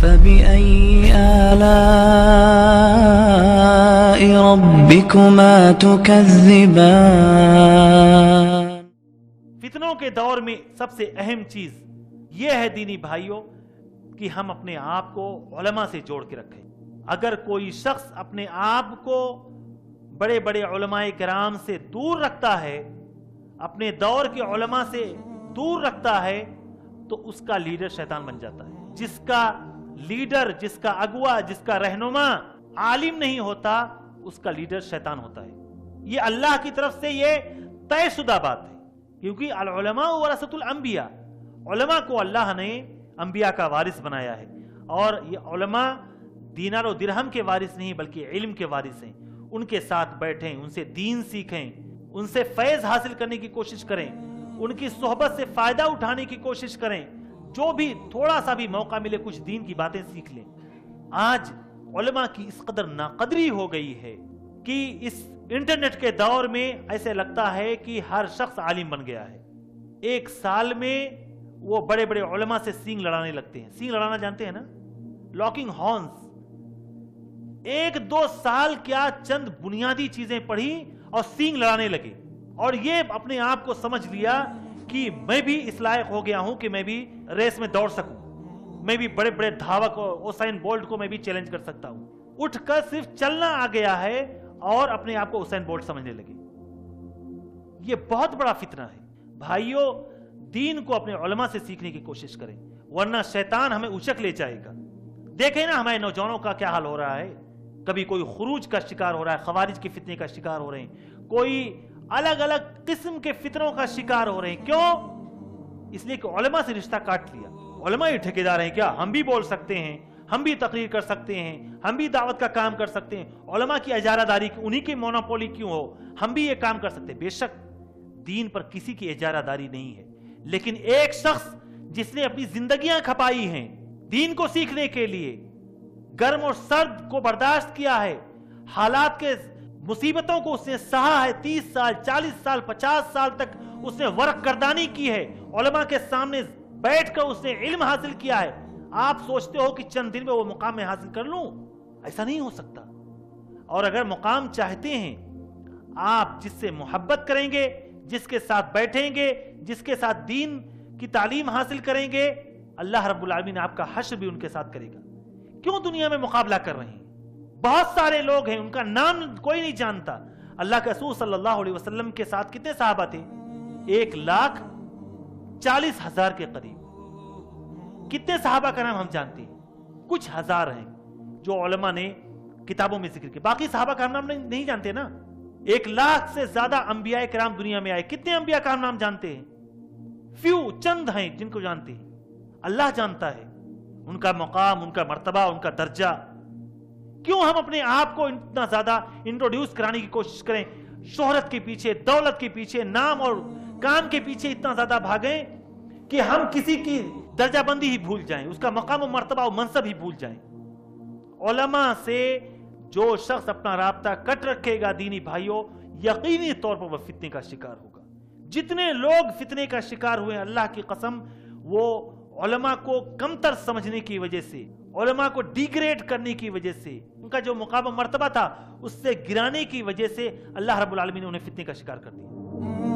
فبأي آلاء ربكما تكذبان۔ فتنوں کے دور میں سب سے اہم چیز یہ ہے دینی بھائیوں کہ ہم اپنے آپ کو علماء سے جوڑ کے رکھیں۔ اگر کوئی شخص اپنے آپ کو بڑے بڑے علماء کرام سے دور رکھتا ہے، اپنے دور کے علماء سے دور رکھتا ہے، تو اس کا لیڈر شیطان بن جاتا ہے۔ جس کا لیڈر، جس کا اگوا، جس کا رہنما عالم نہیں ہوتا، اس کا لیڈر شیطان ہوتا ہے۔ یہ اللہ کی طرف سے یہ طے شدہ بات ہے، کیونکہ العلماء ورثۃ الانبیاء، علماء کو اللہ نے انبیاء کا وارث بنایا ہے، اور یہ علماء دینار و درہم کے وارث نہیں بلکہ علم کے وارث ہیں۔ ان کے ساتھ بیٹھیں، ان سے دین سیکھیں، ان سے فیض حاصل کرنے کی کوشش کریں، ان کی صحبت سے فائدہ اٹھانے کی کوشش کریں، جو بھی تھوڑا سا بھی موقع ملے کچھ دین کی باتیں سیکھ لیں۔ آج علماء کی اس قدر ناقدری ہو گئی ہے کہ اس انٹرنیٹ کے دور میں ایسے لگتا ہے کہ ہر شخص عالم بن گیا ہے۔ ایک سال میں وہ بڑے بڑے علماء سے سینگ لڑانے لگتے ہیں۔ سینگ لڑانا جانتے ہیں نا؟ Locking horns. ایک دو سال کیا چند بنیادی چیزیں پڑھی اور سینگ لڑانے لگے، اور یہ اپنے آپ کو سمجھ لیا کہ میں بھی اس لائق ہو گیا ہوں کہ میں بھی ریس میں دوڑ سکوں، میں بھی بڑے بڑے دھاوک اسین بولٹ کو میں بھی چیلنج کر سکتا ہوں۔ اٹھ کر صرف چلنا آ گیا ہے اور اپنے آپ کو اسین بولٹ سمجھنے لگے۔ یہ بہت بڑا فتنہ ہے۔ بھائیوں، دین کو اپنے علماء سے سیکھنے کی کوشش کریں، ورنہ شیطان ہمیں اچک لے جائے گا۔ دیکھیں نا ہمارے نوجوانوں کا کیا حال ہو رہا ہے، کبھی کوئی خروج کا شکار ہو رہا ہے، خوارج کے فتنے کا شکار ہو رہے ہیں، کوئی الگ الگ قسم کے فتنوں کا شکار ہو رہے ہیں۔ کیوں؟ اس لیے کہ علماء سے رشتہ کاٹ لیا۔ علماء ہی ٹھیکیدار ہیں کیا؟ ہم بھی بول سکتے ہیں، ہم بھی تقریر کر سکتے ہیں، ہم بھی دعوت کا کام کر سکتے ہیں، علماء کی اجارہ داری انہی کی مونوپولی کیوں ہو، ہم بھی یہ کام کر سکتے ہیں۔ بے شک دین پر کسی کی اجارہ داری نہیں ہے، لیکن ایک شخص جس نے اپنی زندگیاں کھپائی ہیں دین کو سیکھنے کے لیے، گرم اور سرد کو برداشت کیا ہے، حالات کے مصیبتوں کو اس نے سہا ہے، 30 سال 40 سال 50 سال تک اس نے ورق گردانی کی ہے، علماء کے سامنے بیٹھ کر اس نے علم حاصل کیا ہے۔ آپ سوچتے ہو کہ چند دن میں وہ مقام میں حاصل کر لوں؟ ایسا نہیں ہو سکتا۔ اور اگر مقام چاہتے ہیں، آپ جس سے محبت کریں گے، جس کے ساتھ بیٹھیں گے، جس کے ساتھ دین کی تعلیم حاصل کریں گے، اللہ رب العالمین آپ کا حشر بھی ان کے ساتھ کرے گا۔ کیوں دنیا میں مقابلہ کر رہے ہیں؟ بہت سارے لوگ ہیں، ان کا نام کوئی نہیں جانتا۔ اللہ کے رسول صلی اللہ علیہ وسلم کے ساتھ کتنے صحابہ تھے؟ 1,40,000 کے قریب۔ کتنے صحابہ کا نام ہم جانتے ہیں؟ کچھ ہزار ہیں جو علماء نے کتابوں میں ذکر کیا، باقی صحابہ کا نام نہیں جانتے نا۔ 1,00,000 سے زیادہ انبیاء کرام دنیا میں آئے، کتنے انبیاء کا نام جانتے ہیں؟ فیو چند ہیں جن کو جانتے ہیں۔ اللہ جانتا ہے ان کا مقام، ان کا مرتبہ، ان کا درجہ۔ کیوں ہم اپنے آپ کو اتنا زیادہ انٹروڈیوس کرانے کی کوشش کریں؟ شہرت کے پیچھے، دولت کے پیچھے، نام اور کام کے پیچھے اتنا زیادہ بھاگیں کہ ہم کسی کی درجہ بندی ہی بھول جائیں، اس کا مقام و مرتبہ و منصب ہی بھول جائیں۔ علماء سے جو شخص اپنا رابطہ کٹ رکھے گا دینی بھائیوں، یقینی طور پر وہ فتنے کا شکار ہوگا۔ جتنے لوگ فتنے کا شکار ہوئے، اللہ کی قسم، وہ علماء کو کمتر سمجھنے کی وجہ سے، علماء کو ڈیگریڈ کرنے کی وجہ سے، ان کا جو مقام و مرتبہ تھا اس سے گرانے کی وجہ سے اللہ رب العالمین نے انہیں فتنے کا شکار کر دیا۔